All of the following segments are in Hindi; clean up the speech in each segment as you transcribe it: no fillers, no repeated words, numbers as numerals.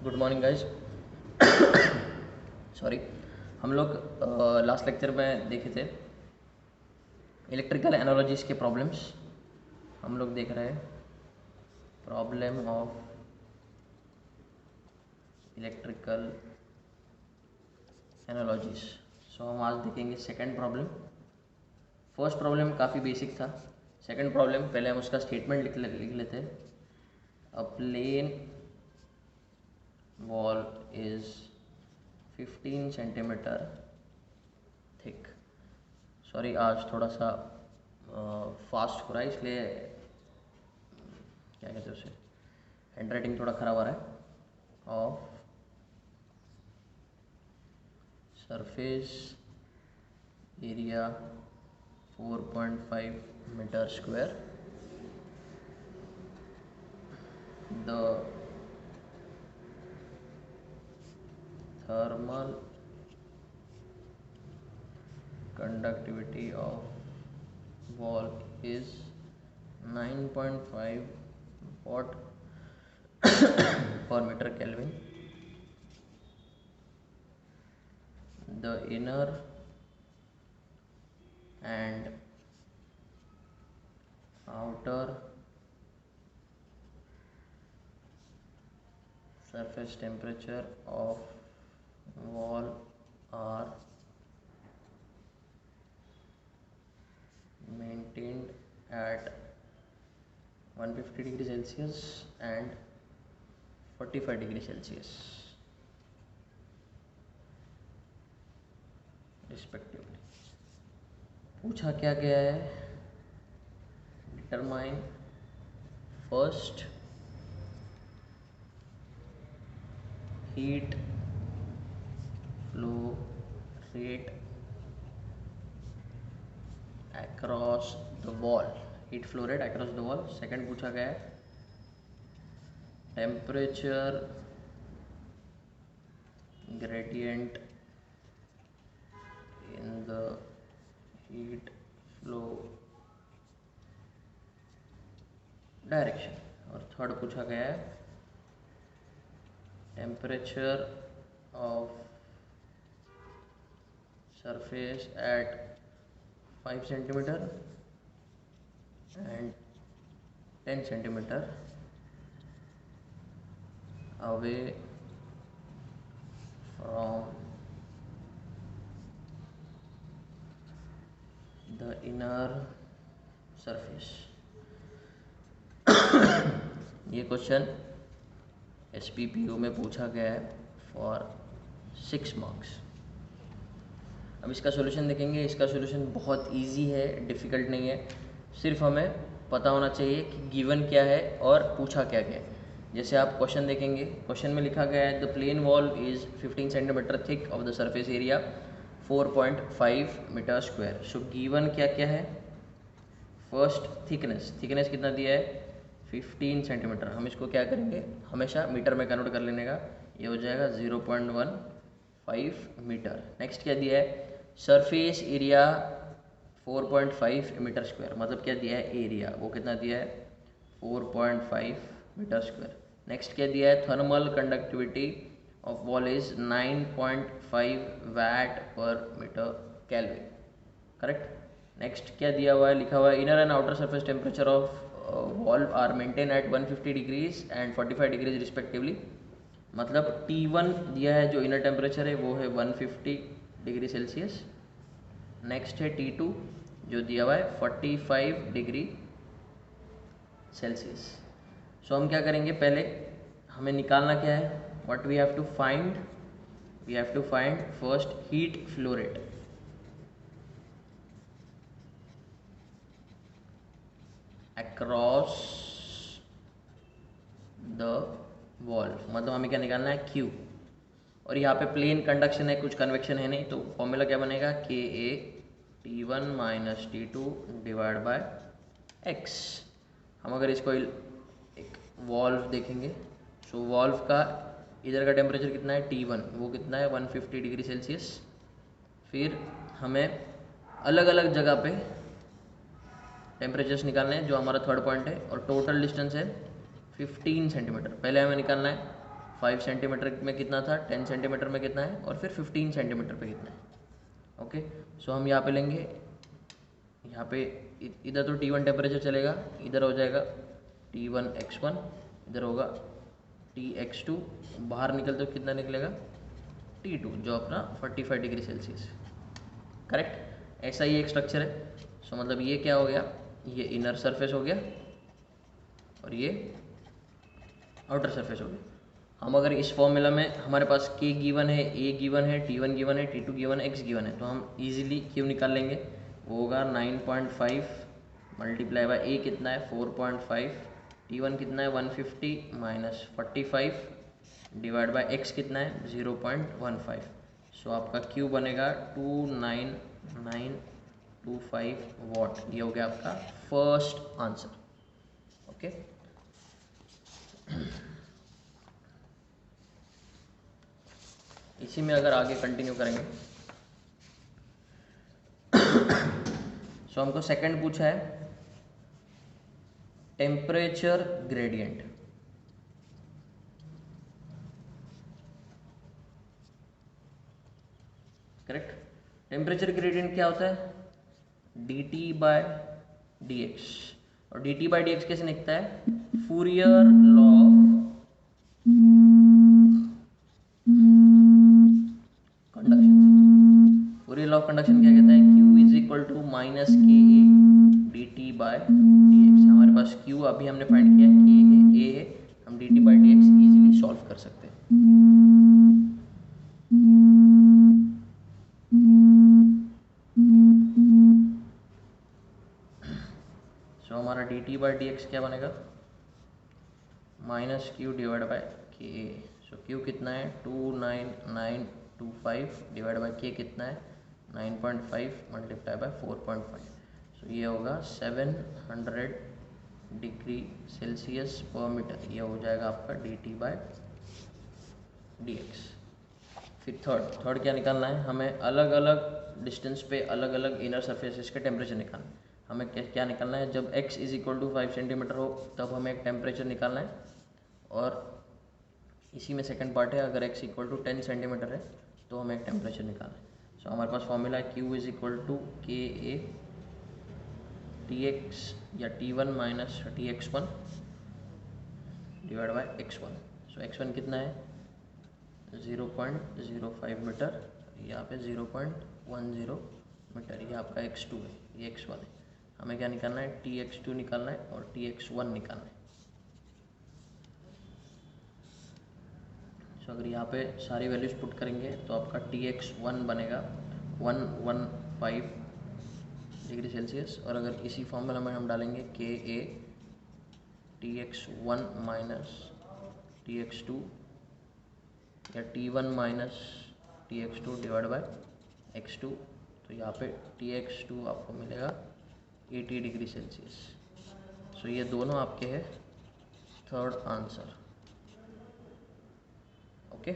Good morning guys. सॉरी, हम लोग लास्ट लेक्चर में देखे थे इलेक्ट्रिकल एनालॉजीज के प्रॉब्लम्स। हम लोग देख रहे हैं problem of electrical analogies. So हम आज देखेंगे सेकंड प्रॉब्लम। फर्स्ट प्रॉब्लम काफ़ी बेसिक था। सेकंड प्रॉब्लम पहले हम उसका स्टेटमेंट लिख लेते हैं। A plane wall is 15 centimetre thick. Sorry, आज थोड़ा सा फास्ट हो रहा है, इसलिए क्या कहते हैं उसे, हैंड राइटिंग थोड़ा ख़राब आ रहा है। Of surface area 4.5 metre square, the thermal conductivity of wall is 9.5 watt per meter Kelvin. The inner and outer surface temperature of wall are maintained at 150 degree Celsius and 45 degree Celsius respectively. पूछा क्या गया है? Determine first heat flow rate across the wall, heat flow rate across the wall. Second पूछा गया है temperature gradient in the heat flow direction. और थर्ड पूछा गया है temperature of surface at 5 centimeter and 10 centimeter away from the inner surface. ये क्वेश्चन SPPU में पूछा गया है फॉर 6 मार्क्स। अब इसका सॉल्यूशन देखेंगे। इसका सॉल्यूशन बहुत इजी है, डिफ़िकल्ट नहीं है। सिर्फ हमें पता होना चाहिए कि गिवन क्या है और पूछा क्या गया है। जैसे आप क्वेश्चन देखेंगे, क्वेश्चन में लिखा गया है the plane wall is 15 centimetre thick of the surface area 4.5 metre square. So given क्या क्या है? फर्स्ट थिकनेस कितना दिया है? 15 सेंटीमीटर। हम इसको क्या करेंगे, हमेशा मीटर में कन्वर्ट कर लेने का। ये हो जाएगा 0.15 मीटर। नेक्स्ट क्या दिया है? Surface area 4.5 metre square. मतलब क्या दिया है? एरिया। वो कितना दिया है? 4.5 मीटर स्क्वायर। नेक्स्ट क्या दिया है? Thermal conductivity of wall is 9.5 watt per metre kelvin. Correct. Next क्या दिया हुआ है? लिखा हुआ है inner and outer surface temperature of wall are maintain at 150 degrees and 45 degrees respectively. मतलब T1 दिया है, जो इनर टेम्परेचर है वो है 150 डिग्री सेल्सियस। नेक्स्ट है T2 जो दिया हुआ है 45 डिग्री सेल्सियस। सो हम क्या करेंगे, पहले हमें निकालना क्या है? What we have to find? We have to find first heat flow rate. Across the wall, मतलब हमें क्या निकालना है? Q। और यहाँ पे प्लेन कंडक्शन है, कुछ कन्वेक्शन है नहीं, तो फॉर्मूला क्या बनेगा? KA T1 minus T2 divide by X। हम अगर इसको एक वॉल्व देखेंगे, सो वॉल्व का इधर का टेम्परेचर कितना है? T1, वो कितना है? 150 डिग्री सेल्सियस। फिर हमें अलग अलग जगह पे टेम्परेचर्स निकालने हैं, जो हमारा थर्ड पॉइंट है, और टोटल डिस्टेंस है 15 सेंटीमीटर। पहले हमें निकालना है 5 सेंटीमीटर में कितना था, 10 सेंटीमीटर में कितना है, और फिर 15 सेंटीमीटर पे कितना है। ओके, सो हम यहाँ पे लेंगे, यहाँ पे इधर तो T1 टेम्परेचर चलेगा, इधर हो जाएगा T1 x1, इधर होगा Tx2, बाहर निकलते तो कितना निकलेगा T2, जो अपना 45 डिग्री सेल्सियस। करेक्ट, ऐसा ही एक स्ट्रक्चर है। सो मतलब ये क्या हो गया, ये इनर सरफेस हो गया और ये आउटर सरफेस हो गया। हम अगर इस फॉर्मूला में हमारे पास K गिवन है, A गिवन है, T1 गिवन है, T2 गिवन है, X गिवन है, तो हम इजीली Q निकाल लेंगे। वो होगा 9.5 मल्टीप्लाई बाय A कितना है 4.5, T1 कितना है 150 माइनस 45 डिवाइड बाय X कितना है 0.15। सो आपका Q बनेगा 29925 वॉट। ये हो गया आपका फर्स्ट आंसर। ओके, इसी में अगर आगे कंटिन्यू करेंगे सो हमको सेकंड पूछा है temperature gradient. Correct, temperature gradient क्या होता है, dt बाय dx, और dt बाय dx कैसे लिखता है, Fourier law conduction. Fourier law of conduction क्या कहता है, q is equal to minus k A d T by D x. हमारे पास q अभी हमने फाइंड किया k है, a है, हम D T by D x easily solve कर सकते हैं। सो हमारा D T by D x क्या बनेगा, माइनस क्यू डिवाइड बाय के ए। सो क्यू कितना है 29925 डिवाइड बाय के कितना है 9.5 मल्टीप्लाई बाय 4.5। सो ये होगा 700 डिग्री सेल्सियस पर मीटर। ये हो जाएगा आपका D T by D X. फिर थर्ड क्या निकालना है हमें, अलग अलग डिस्टेंस पे अलग अलग इनर सरफेसेस के टेम्परेचर निकालना है। हमें क्या निकालना है, जब x is equal to 5 centimetre हो तब हमें एक टेम्परेचर निकालना है, और इसी में सेकंड पार्ट है, अगर x इक्वल टू 10 सेंटीमीटर है तो हमें एक टेम्परेचर निकालना है। सो हमारे पास फॉर्मूला है q इज इक्वल टू के ए टी एक्स या T1 minus Tx1 divide by x1। So x1 कितना है 0.05 मीटर, यहाँ पे 0.10 मीटर, ये आपका x2 है, ये x1 है। हमें क्या निकालना है, Tx2 निकालना है और Tx1 निकालना है। सो अगर यहाँ पे सारी वैल्यूज पुट करेंगे तो आपका Tx1 बनेगा 115 डिग्री सेल्सियस, और अगर इसी फॉर्मूला में हम डालेंगे के ए Tx1 माइनस Tx2 या T1 minus Tx2 divide by x2, तो यहाँ पे Tx2 आपको मिलेगा 80 डिग्री सेल्सियस। सो ये दोनों आपके हैं थर्ड आंसर। ओके,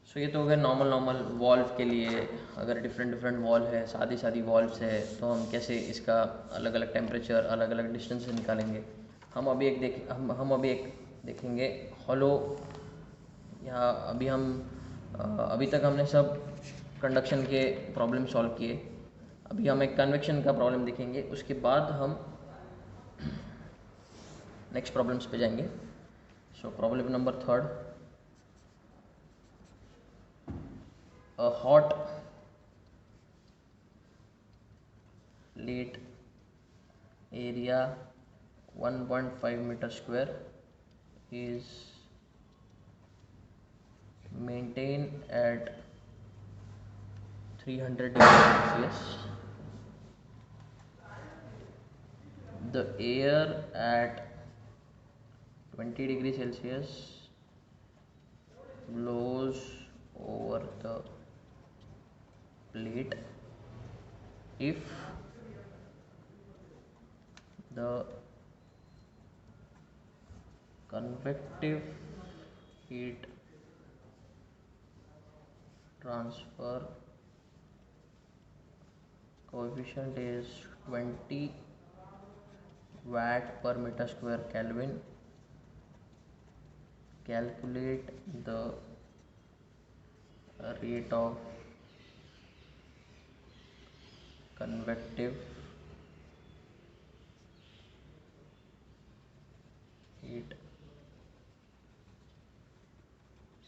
सो ये तो हो गया नॉर्मल वॉल्व के लिए। अगर डिफरेंट वॉल्व है, सादी वॉल्व्स है, तो हम कैसे इसका अलग अलग टेम्परेचर अलग अलग डिस्टेंस से निकालेंगे। हम अभी एक देखेंगे हॉलो। यहाँ अभी तक हमने सब कंडक्शन के प्रॉब्लम सॉल्व किए। अभी हम एक कन्वेक्शन का प्रॉब्लम देखेंगे, उसके बाद हम नेक्स्ट प्रॉब्लम्स पे जाएंगे। So problem number third, a hot plate area 1.5 meter square is maintained at 300 degrees Celsius. The air at 20 degrees Celsius blows over the plate if the convective heat transfer coefficient is 20 watt per meter square Kelvin. calculate the rate of convective heat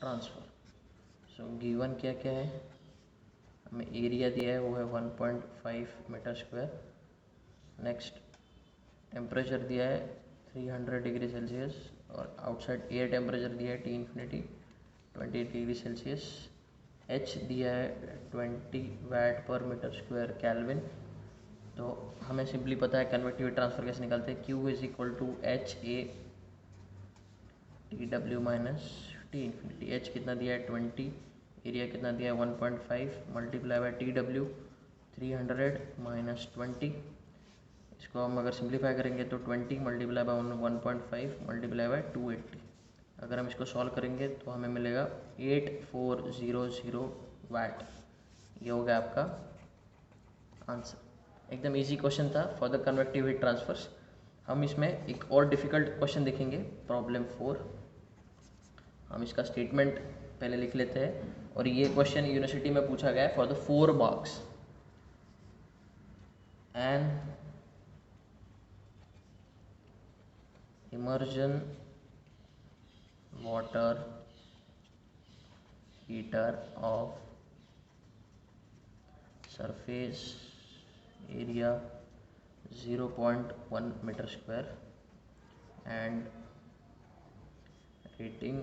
transfer. So given क्या क्या है, हमें एरिया दिया है वो है 1.5 मीटर स्क्वायर। नेक्स्ट टेम्परेचर दिया है 300 डिग्री सेल्सियस और आउटसाइड एयर टेम्परेचर दिया है T infinity 20 degree Celsius. H दिया है 20 वाट पर मीटर स्क्वायर केल्विन। तो हमें सिंपली पता है कन्वेक्टिव हीट ट्रांसफ़र कैसे निकालते हैं, Q is equal to HA TW minus T infinity. H कितना दिया है 20, एरिया कितना दिया है 1.5 मल्टीप्लाई बाय TW 300 माइनस 20। इसको हम अगर सिंप्लीफाई करेंगे तो 20 मल्टीप्लाई बाय 1.5 मल्टीप्लाई बाय 280। अगर हम इसको सॉल्व करेंगे तो हमें मिलेगा 8400 वाट। ये हो गया आपका आंसर। एकदम इजी क्वेश्चन था for the convective heat transfers. हम इसमें एक और डिफ़िकल्ट क्वेश्चन देखेंगे, प्रॉब्लम 4। हम इसका स्टेटमेंट पहले लिख लेते हैं। और ये क्वेश्चन यूनिवर्सिटी में पूछा गया है for the 4 marks. An immersion water heater of surface area 0.1 meter square and rating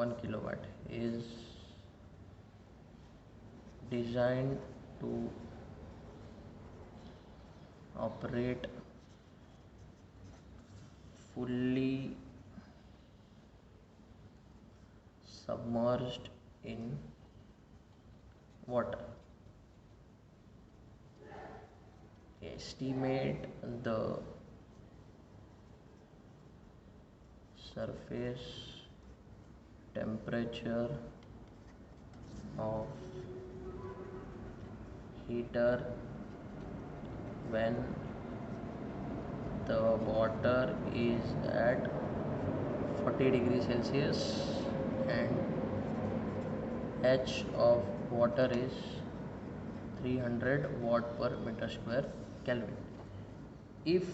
1 kilowatt is designed to operate fully submerged in water. Estimate the surface temperature of heater when the water is at 40 degrees Celsius and H of water is 300 watt per meter square Kelvin. If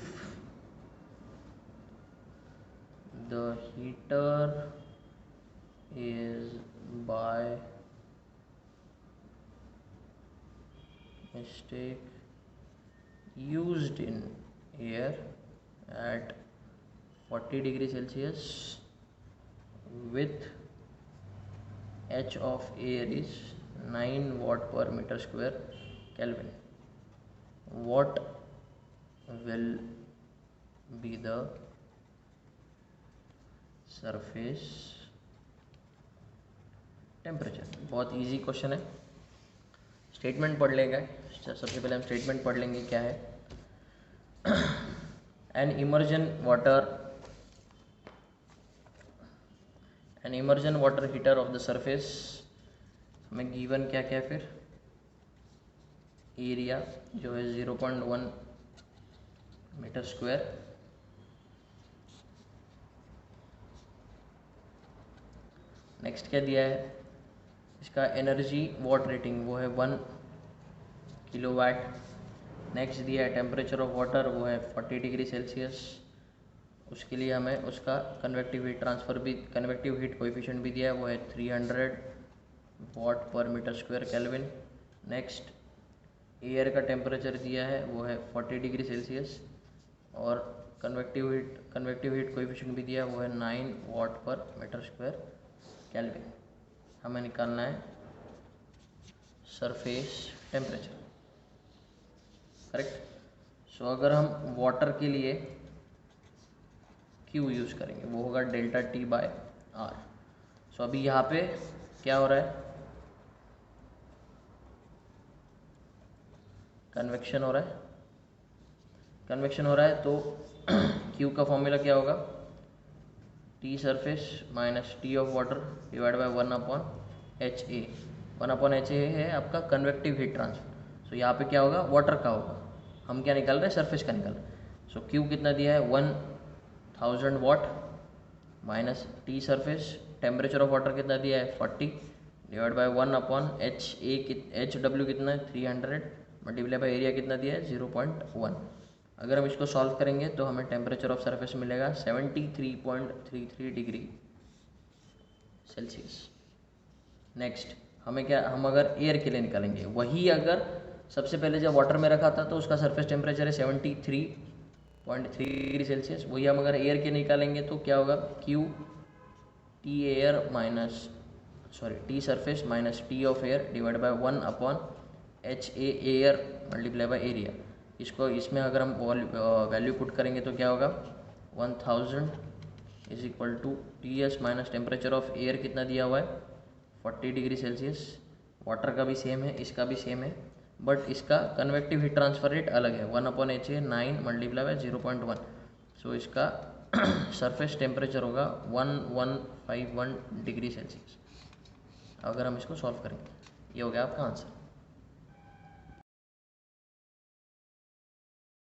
the heater is by mistake used in air at 40 degrees Celsius with H of air is 9 watt per meter square Kelvin, what will be the surface temperature? बहुत इजी क्वेश्चन है। स्टेटमेंट पढ़ लेंगे। सबसे पहले हम स्टेटमेंट पढ़ लेंगे क्या है। an immersion water heater of the surface, हमें गिवन क्या क्या है, फिर एरिया जो है 0.1 मीटर स्क्वायर, नेक्स्ट क्या दिया है, इसका एनर्जी वॉट रेटिंग वो है 1 किलोवाट। नेक्स्ट दिया है टेम्परेचर ऑफ वाटर वो है 40 डिग्री सेल्सियस। उसके लिए हमें उसका कन्वेक्टिव हीट ट्रांसफ़र भी, कन्वेक्टिव हीट कोएफिशिएंट भी दिया है वो है 300 watt per metre square kelvin. Next air का टेम्परेचर दिया है वो है 40 डिग्री सेल्सियस और कन्वेक्टिव हीट कोएफिशिएंट भी दिया है वो है 9 वाट पर मीटर स्क्वायर केल्विन। हमें निकालना है सरफेस टेम्परेचर, करेक्ट। सो अगर हम वाटर के लिए Q यूज़ करेंगे वो होगा डेल्टा T बाय R। सो अभी यहाँ पे क्या हो रहा है, कन्वेक्शन हो रहा है। तो Q का फॉर्मूला क्या होगा, T surface minus T of water divide by 1/HA। 1/HA है आपका कन्वेक्टिव हीट ट्रांसफर। सो यहाँ पे क्या होगा, वाटर का होगा, हम क्या निकाल रहे हैं, सरफेस का निकाल रहे हैं। सो Q कितना दिया है 1000 what minus T surface temperature of water कितना दिया है 40 divide by 1 upon H W कितना है 300 मल्टीप्लाई बाय एरिया कितना दिया है 0.1। अगर हम इसको सॉल्व करेंगे तो हमें टेम्परेचर ऑफ सरफेस मिलेगा 73.33 डिग्री सेल्सियस। नेक्स्ट हम अगर एयर के लिए निकालेंगे, वही अगर सबसे पहले जब वाटर में रखा था तो उसका सरफेस टेम्परेचर है 73.3 डिग्री सेल्सियस। वही हम अगर एयर के निकालेंगे तो क्या होगा T surface minus T of air divide by 1 upon H air multiply by area. इसमें अगर हम वैल्यू पुट करेंगे तो क्या होगा 1000 is equal to T S minus temperature of air कितना दिया हुआ है 40 डिग्री सेल्सियस। वाटर का भी सेम है, इसका भी सेम है, बट इसका कन्वेक्टिव हीट ट्रांसफर रेट अलग है 1 upon H A 9 multiply by 0.1। सो इसका सरफेस टेम्परेचर होगा 1151 डिग्री सेल्सियस अगर हम इसको सॉल्व करेंगे। ये हो गया आपका आंसर।